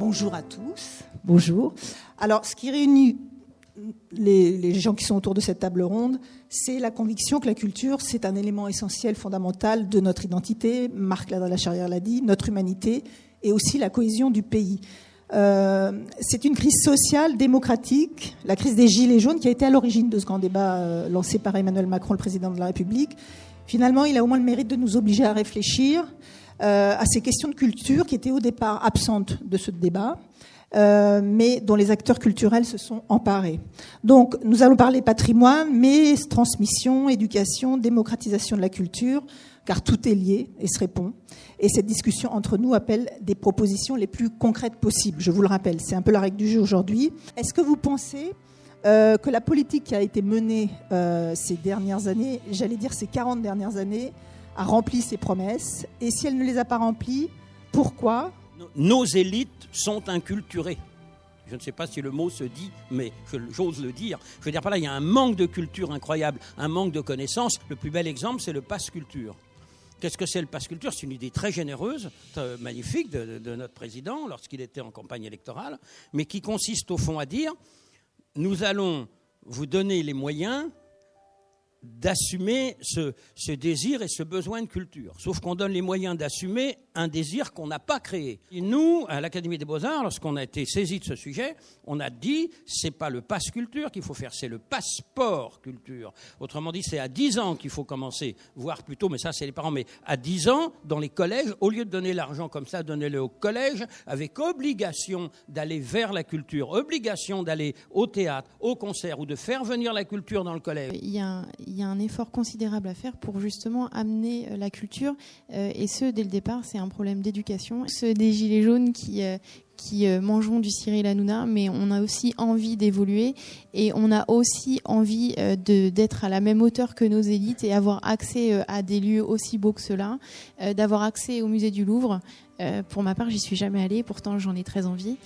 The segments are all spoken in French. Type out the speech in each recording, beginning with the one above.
Bonjour à tous. Bonjour. Alors, ce qui réunit les gens qui sont autour de cette table ronde, c'est la conviction que la culture, c'est un élément essentiel, fondamental de notre identité. Marc Ladré-Lacharrière l'a dit, notre humanité et aussi la cohésion du pays. C'est une crise sociale, démocratique, la crise des Gilets jaunes qui a été à l'origine de ce grand débat lancé par Emmanuel Macron, le président de la République. Finalement, il a au moins le mérite de nous obliger à réfléchir à ces questions de culture qui étaient au départ absentes de ce débat, mais dont les acteurs culturels se sont emparés. Donc, nous allons parler patrimoine, mais transmission, éducation, démocratisation de la culture, car tout est lié et se répond. Et cette discussion entre nous appelle des propositions les plus concrètes possibles. Je vous le rappelle, c'est un peu la règle du jeu aujourd'hui. Est-ce que vous pensez que la politique qui a été menée ces dernières années, j'allais dire ces 40 dernières années, a rempli ses promesses? Et si elle ne les a pas remplies, pourquoi? Nos élites sont inculturées. Je ne sais pas si le mot se dit, mais j'ose le dire. Je veux dire par là, il y a un manque de culture incroyable, un manque de connaissances. Le plus bel exemple, c'est le pass culture. Qu'est-ce que c'est le pass culture? C'est une idée très généreuse, magnifique de notre président lorsqu'il était en campagne électorale, mais qui consiste au fond à dire « Nous allons vous donner les moyens d'assumer ce désir et ce besoin de culture. » Sauf qu'on donne les moyens d'assumer un désir qu'on n'a pas créé. Et nous, à l'Académie des Beaux-Arts, lorsqu'on a été saisis de ce sujet, on a dit, c'est pas le pass culture qu'il faut faire, c'est le passeport culture. Autrement dit, c'est à 10 ans qu'il faut commencer, voire plus tôt, mais ça c'est les parents, mais à 10 ans, dans les collèges, au lieu de donner l'argent comme ça, donnez-le au collège, avec obligation d'aller vers la culture, obligation d'aller au théâtre, au concert, ou de faire venir la culture dans le collège. Il y a un effort considérable à faire pour justement amener la culture, et ce, dès le départ, c'est un problème d'éducation. Ceux des Gilets jaunes qui mangeront du Cyril Hanouna, mais on a aussi envie d'évoluer et on a aussi envie d'être à la même hauteur que nos élites et avoir accès à des lieux aussi beaux que ceux-là, d'avoir accès au musée du Louvre. Pour ma part, j'y suis jamais allée, pourtant j'en ai très envie.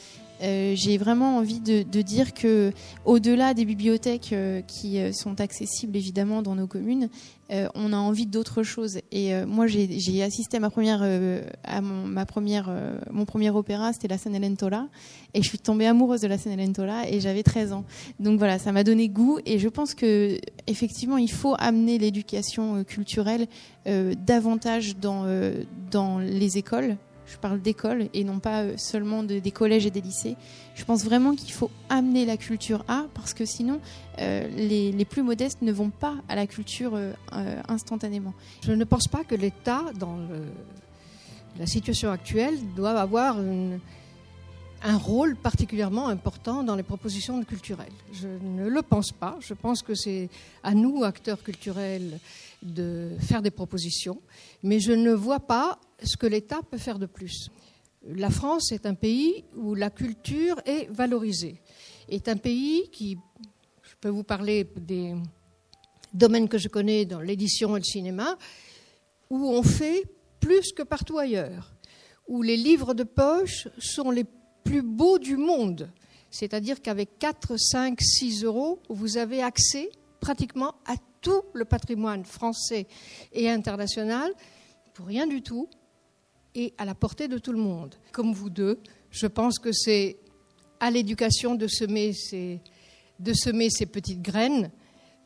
J'ai vraiment envie de dire que, au-delà des bibliothèques qui sont accessibles évidemment dans nos communes, on a envie d'autre chose. Et moi, j'ai assisté à mon premier opéra, c'était la San Hélène Tola, et je suis tombée amoureuse de la San Hélène Tola, et j'avais 13 ans. Donc voilà, ça m'a donné goût, et je pense que effectivement, il faut amener l'éducation culturelle davantage dans les écoles. Je parle d'écoles et non pas seulement des collèges et des lycées. Je pense vraiment qu'il faut amener la culture parce que sinon, les plus modestes ne vont pas à la culture instantanément. Je ne pense pas que l'État, dans la situation actuelle, doit avoir un rôle particulièrement important dans les propositions culturelles. Je ne le pense pas. Je pense que c'est à nous, acteurs culturels, de faire des propositions, mais je ne vois pas ce que l'État peut faire de plus. La France est un pays où la culture est valorisée, est un pays qui, je peux vous parler des domaines que je connais dans l'édition et le cinéma, où on fait plus que partout ailleurs, où les livres de poche sont les plus beaux du monde, c'est-à-dire qu'avec 4, 5, 6 euros, vous avez accès pratiquement à tout le patrimoine français et international pour rien du tout et à la portée de tout le monde. Comme vous deux, je pense que c'est à l'éducation de semer ces petites graines.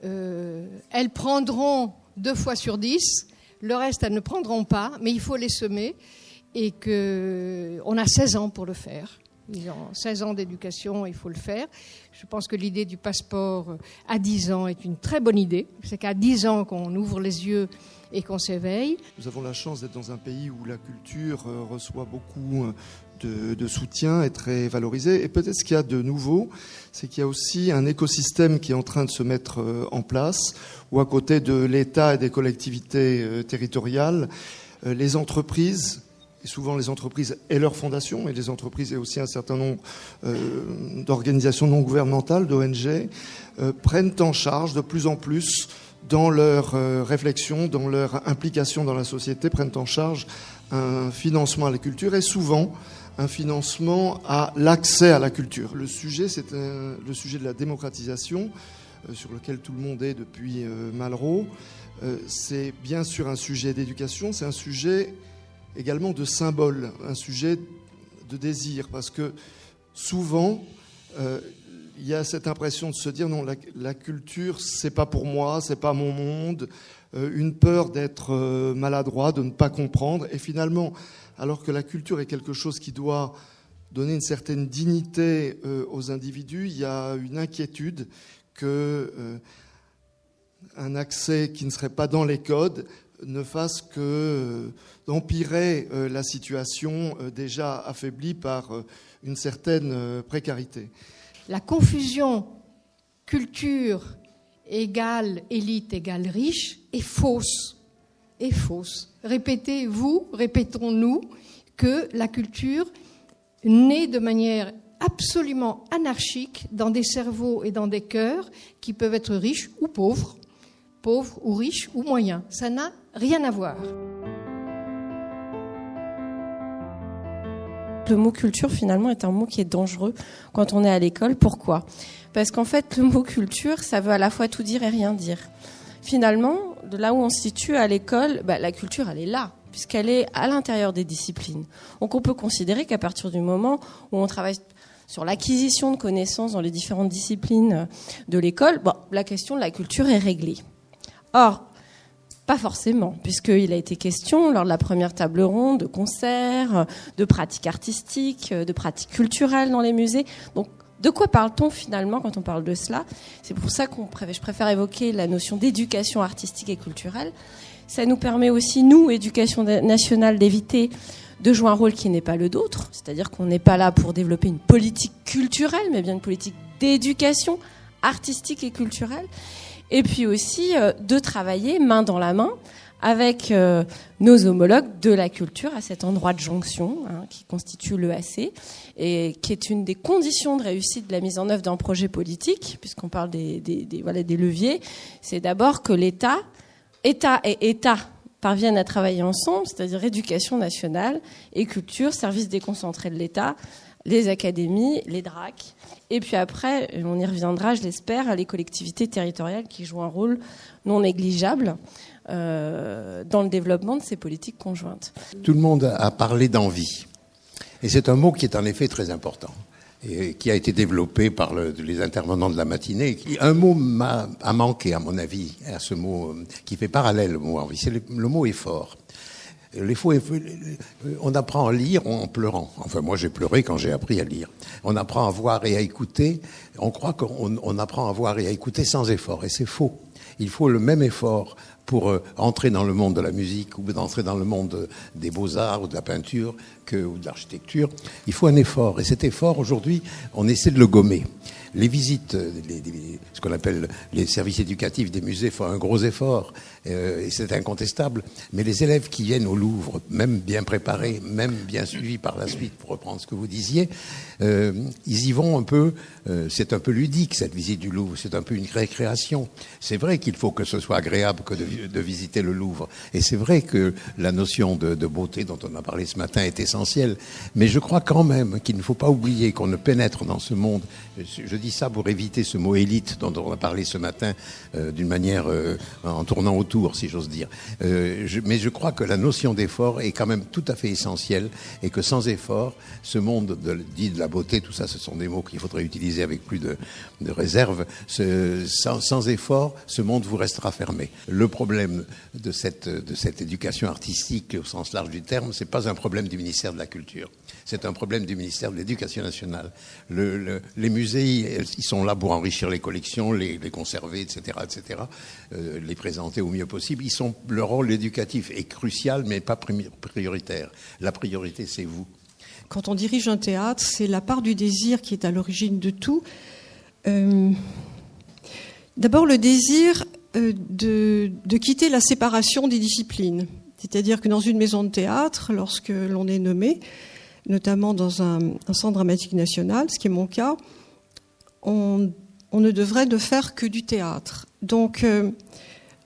Elles prendront 2 fois sur 10, le reste elles ne prendront pas, mais il faut les semer et qu'on a 16 ans pour le faire. Ils ont 16 ans d'éducation, il faut le faire. Je pense que l'idée du passeport à 10 ans est une très bonne idée. C'est qu'à 10 ans qu'on ouvre les yeux et qu'on s'éveille. Nous avons la chance d'être dans un pays où la culture reçoit beaucoup de soutien, est très valorisée. Et peut-être ce qu'il y a de nouveau, c'est qu'il y a aussi un écosystème qui est en train de se mettre en place, où à côté de l'État et des collectivités territoriales, les entreprises, et souvent les entreprises et leurs fondations, et les entreprises et aussi un certain nombre d'organisations non gouvernementales, d'ONG, prennent en charge de plus en plus dans leur réflexion, dans leur implication dans la société, prennent en charge un financement à la culture et souvent un financement à l'accès à la culture. Le sujet, c'est le sujet de la démocratisation, sur lequel tout le monde est depuis Malraux. C'est bien sûr un sujet d'éducation, c'est un sujet également de symbole, un sujet désir, parce que souvent, il y a cette impression de se dire non, la culture, c'est pas pour moi, c'est pas mon monde, une peur d'être maladroit, de ne pas comprendre, et finalement, alors que la culture est quelque chose qui doit donner une certaine dignité aux individus, il y a une inquiétude que un accès qui ne serait pas dans les codes ne fasse que d'empirer la situation déjà affaiblie par une certaine précarité. La confusion culture égale élite égale riche est fausse. Est fausse. Répétons-nous que la culture naît de manière absolument anarchique dans des cerveaux et dans des cœurs qui peuvent être riches ou pauvres ou riches ou moyens. Ça n'a rien à voir. Le mot culture, finalement, est un mot qui est dangereux quand on est à l'école. Pourquoi ? Parce qu'en fait, le mot culture, ça veut à la fois tout dire et rien dire. Finalement, de là où on se situe à l'école, la culture, elle est là, puisqu'elle est à l'intérieur des disciplines. Donc on peut considérer qu'à partir du moment où on travaille sur l'acquisition de connaissances dans les différentes disciplines de l'école, la question de la culture est réglée. Or, pas forcément, puisqu'il a été question lors de la première table ronde de concerts, de pratiques artistiques, de pratiques culturelles dans les musées. Donc, de quoi parle-t-on finalement quand on parle de cela ? C'est pour ça je préfère évoquer la notion d'éducation artistique et culturelle. Ça nous permet aussi, nous, éducation nationale, d'éviter de jouer un rôle qui n'est pas le nôtre, c'est-à-dire qu'on n'est pas là pour développer une politique culturelle, mais bien une politique d'éducation artistique et culturelle. Et puis aussi de travailler main dans la main avec nos homologues de la culture à cet endroit de jonction qui constitue l'EAC et qui est une des conditions de réussite de la mise en œuvre d'un projet politique, puisqu'on parle des leviers. C'est d'abord que État et État parviennent à travailler ensemble, c'est-à-dire éducation nationale et culture, service déconcentré de l'État, les académies, les DRAC, et puis après, on y reviendra, je l'espère, les collectivités territoriales qui jouent un rôle non négligeable dans le développement de ces politiques conjointes. Tout le monde a parlé d'envie, et c'est un mot qui est en effet très important, et qui a été développé par les intervenants de la matinée. Un mot a manqué, à mon avis, à ce mot qui fait parallèle au mot envie, c'est le mot effort. On apprend à lire en pleurant. Enfin, moi, j'ai pleuré quand j'ai appris à lire. On apprend à voir et à écouter. On croit qu'on apprend à voir et à écouter sans effort. Et c'est faux. Il faut le même effort pour entrer dans le monde de la musique ou d'entrer dans le monde des beaux-arts ou de la peinture ou de l'architecture. Il faut un effort. Et cet effort, aujourd'hui, on essaie de le gommer. Les visites, ce qu'on appelle les services éducatifs des musées font un gros effort, et c'est incontestable. Mais les élèves qui viennent au Louvre, même bien préparés, même bien suivis par la suite, pour reprendre ce que vous disiez, ils y vont un peu, c'est un peu ludique cette visite du Louvre, c'est un peu une récréation. C'est vrai qu'il faut que ce soit agréable que de visiter le Louvre, et c'est vrai que la notion de beauté dont on a parlé ce matin est essentielle, mais je crois quand même qu'il ne faut pas oublier qu'on ne pénètre dans ce monde. Je dis ça pour éviter ce mot élite dont on a parlé ce matin d'une manière en tournant autour, si j'ose dire. Mais je crois que la notion d'effort est quand même tout à fait essentielle et que sans effort, ce monde dit de la beauté, tout ça, ce sont des mots qu'il faudrait utiliser avec plus de réserve. Sans effort, ce monde vous restera fermé. Le problème de cette éducation artistique au sens large du terme, c'est pas un problème du ministère de la Culture. C'est un problème du ministère de l'Éducation nationale. Les musées, ils sont là pour enrichir les collections, les conserver, etc., les présenter au mieux possible. Leur rôle éducatif est crucial, mais pas prioritaire. La priorité, c'est vous. Quand on dirige un théâtre, c'est la part du désir qui est à l'origine de tout. D'abord, le désir de quitter la séparation des disciplines. C'est-à-dire que dans une maison de théâtre, lorsque l'on est nommé, notamment dans un centre dramatique national, ce qui est mon cas, on ne devrait ne faire que du théâtre. Donc,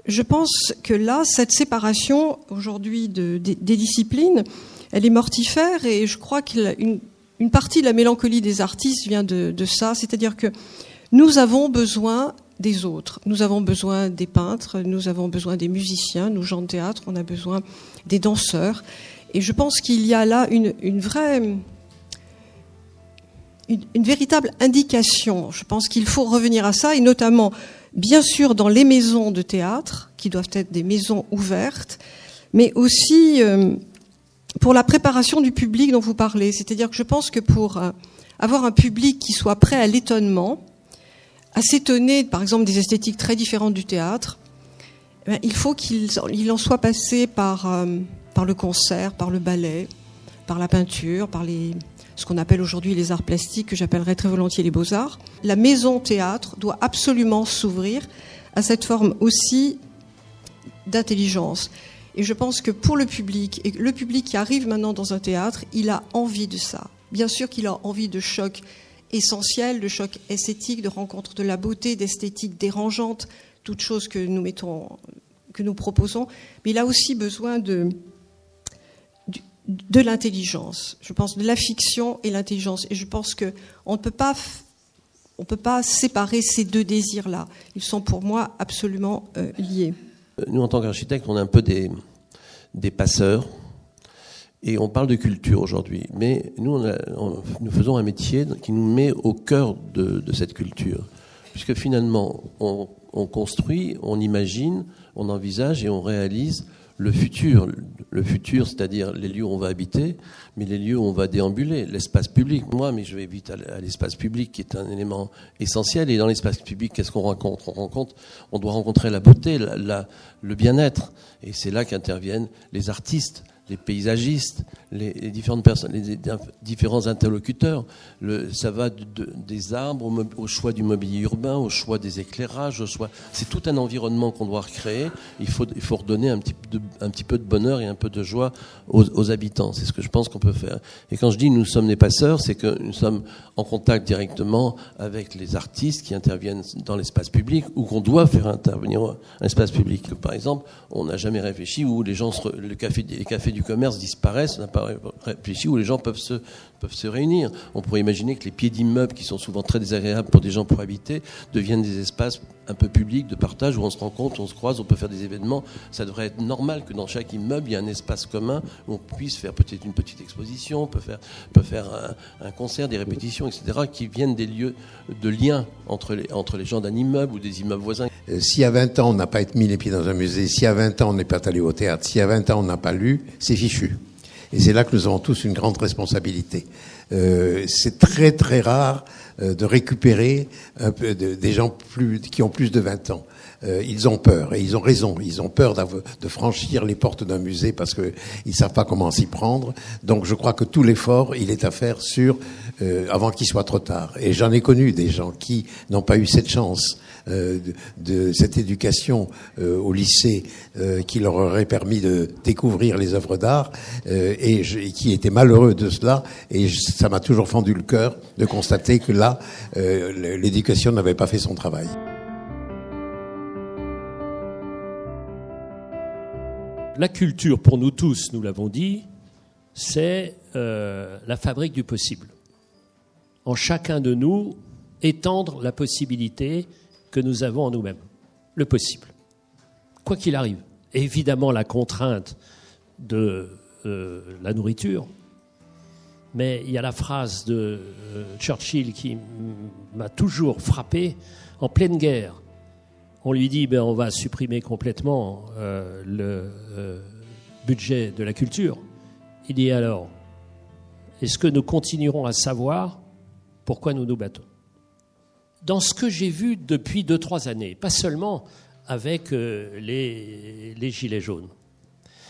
je pense que là, cette séparation aujourd'hui des disciplines, elle est mortifère, et je crois qu'une partie de la mélancolie des artistes vient de ça, c'est-à-dire que nous avons besoin des autres. Nous avons besoin des peintres, nous avons besoin des musiciens, nous gens de théâtre, on a besoin des danseurs. Et je pense qu'il y a là une vraie une véritable indication. Je pense qu'il faut revenir à ça, et notamment, bien sûr, dans les maisons de théâtre, qui doivent être des maisons ouvertes, mais aussi pour la préparation du public dont vous parlez. C'est-à-dire que je pense que pour avoir un public qui soit prêt à l'étonnement, à s'étonner, par exemple, des esthétiques très différentes du théâtre, il faut qu'il en soit passé par le concert, par le ballet, par la peinture, par ce qu'on appelle aujourd'hui les arts plastiques, que j'appellerais très volontiers les beaux-arts. La maison théâtre doit absolument s'ouvrir à cette forme aussi d'intelligence. Et je pense que pour le public, et le public qui arrive maintenant dans un théâtre, il a envie de ça. Bien sûr qu'il a envie de chocs essentiels, de chocs esthétiques, de rencontres de la beauté, d'esthétique dérangeante, toutes choses que nous proposons. Mais il a aussi besoin de l'intelligence. Je pense de la fiction et l'intelligence. Et je pense qu'on ne peut pas séparer ces deux désirs-là. Ils sont pour moi absolument liés. Nous, en tant qu'architectes, on est un peu des passeurs. Et on parle de culture aujourd'hui. Mais nous faisons un métier qui nous met au cœur de cette culture. Puisque finalement, on construit, on imagine, on envisage et on réalise le futur. Le futur, c'est-à-dire les lieux où on va habiter, mais les lieux où on va déambuler, l'espace public. Moi, mais je vais vite à l'espace public, qui est un élément essentiel. Et dans l'espace public, qu'est-ce qu'on rencontre ? On doit rencontrer la beauté, le bien-être. Et c'est là qu'interviennent les artistes, les paysagistes, les différentes personnes, les différents interlocuteurs. Ça va des arbres au choix du mobilier urbain, au choix des éclairages, c'est tout un environnement qu'on doit recréer. Il faut redonner un petit peu de bonheur et un peu de joie aux habitants. C'est ce que je pense qu'on peut faire. Et quand je dis nous sommes des passeurs, c'est que nous sommes en contact directement avec les artistes qui interviennent dans l'espace public ou qu'on doit faire intervenir un espace public. Par exemple, on n'a jamais réfléchi où les cafés du commerce disparaissent, on n'a pas réfléchi où les gens peuvent se réunir. On pourrait imaginer que les pieds d'immeubles, qui sont souvent très désagréables pour des gens pour habiter, deviennent des espaces un peu publics de partage où on se rencontre, on se croise, on peut faire des événements. Ça devrait être normal que dans chaque immeuble, il y ait un espace commun où on puisse faire peut-être une petite exposition, on peut faire un concert, des répétitions, etc., qui viennent des lieux de lien entre les gens d'un immeuble ou des immeubles voisins. Si à 20 ans, on n'a pas mis les pieds dans un musée, si à 20 ans, on n'est pas allé au théâtre, si à 20 ans, on n'a pas lu, c'est fichu. Et c'est là que nous avons tous une grande responsabilité. C'est très très rare de récupérer des gens qui ont plus de 20 ans. Ils ont peur, et ils ont raison. Ils ont peur de franchir les portes d'un musée parce qu'ils ne savent pas comment s'y prendre. Donc je crois que tout l'effort, il est à faire avant qu'il soit trop tard. Et j'en ai connu des gens qui n'ont pas eu cette chance de cette éducation au lycée qui leur aurait permis de découvrir les œuvres d'art et qui étaient malheureux de cela. Et ça m'a toujours fendu le cœur de constater que là, l'éducation n'avait pas fait son travail. La culture, pour nous tous, nous l'avons dit, c'est la fabrique du possible. En chacun de nous, étendre la possibilité que nous avons en nous-mêmes. Le possible. Quoi qu'il arrive. Et évidemment, la contrainte de la nourriture. Mais il y a la phrase de Churchill qui m'a toujours frappé. En pleine guerre, on lui dit on va supprimer complètement le budget de la culture. Il dit alors, est-ce que nous continuerons à savoir pourquoi nous nous battons ? Dans ce que j'ai vu depuis 2-3 années, pas seulement avec les Gilets jaunes,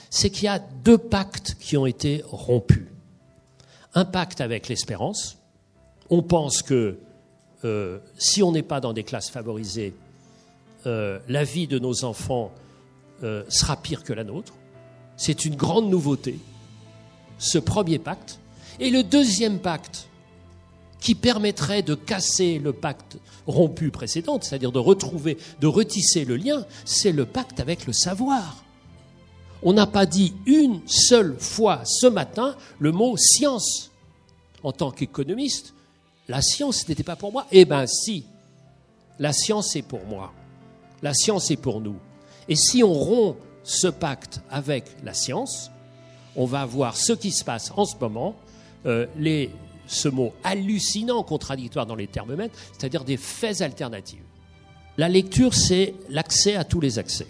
c'est qu'il y a 2 pactes qui ont été rompus. Un pacte avec l'espérance. On pense que si on n'est pas dans des classes favorisées, la vie de nos enfants sera pire que la nôtre. C'est une grande nouveauté, ce premier pacte. Et le deuxième pacte, qui permettrait de casser le pacte rompu précédent, c'est-à-dire de retisser le lien, c'est le pacte avec le savoir. On n'a pas dit une seule fois ce matin le mot science. En tant qu'économiste, la science n'était pas pour moi. Eh bien si, la science est pour moi. La science est pour nous. Et si on rompt ce pacte avec la science, on va voir ce qui se passe en ce moment. Les ce mot hallucinant, contradictoire dans les termes mêmes, c'est-à-dire des faits alternatifs. La lecture, c'est l'accès à tous les accès.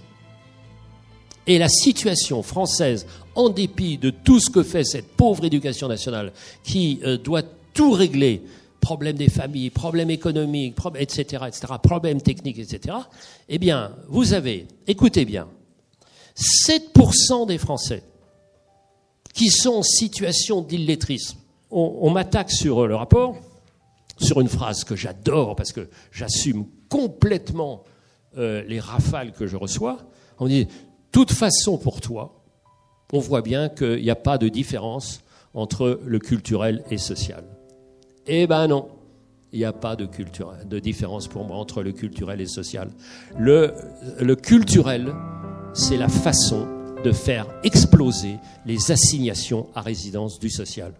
Et la situation française, en dépit de tout ce que fait cette pauvre éducation nationale, qui doit tout régler, problème des familles, problèmes économiques, etc., problèmes techniques, etc., eh bien, vous avez, écoutez bien, 7% des Français qui sont en situation d'illettrisme. On m'attaque sur le rapport, sur une phrase que j'adore parce que j'assume complètement les rafales que je reçois. On dit, de toute façon pour toi, on voit bien qu'il n'y a pas de différence entre le culturel et social. Eh ben non, il n'y a pas de différence pour moi entre le culturel et le social. Le culturel, c'est la façon de faire exploser les assignations à résidence du social.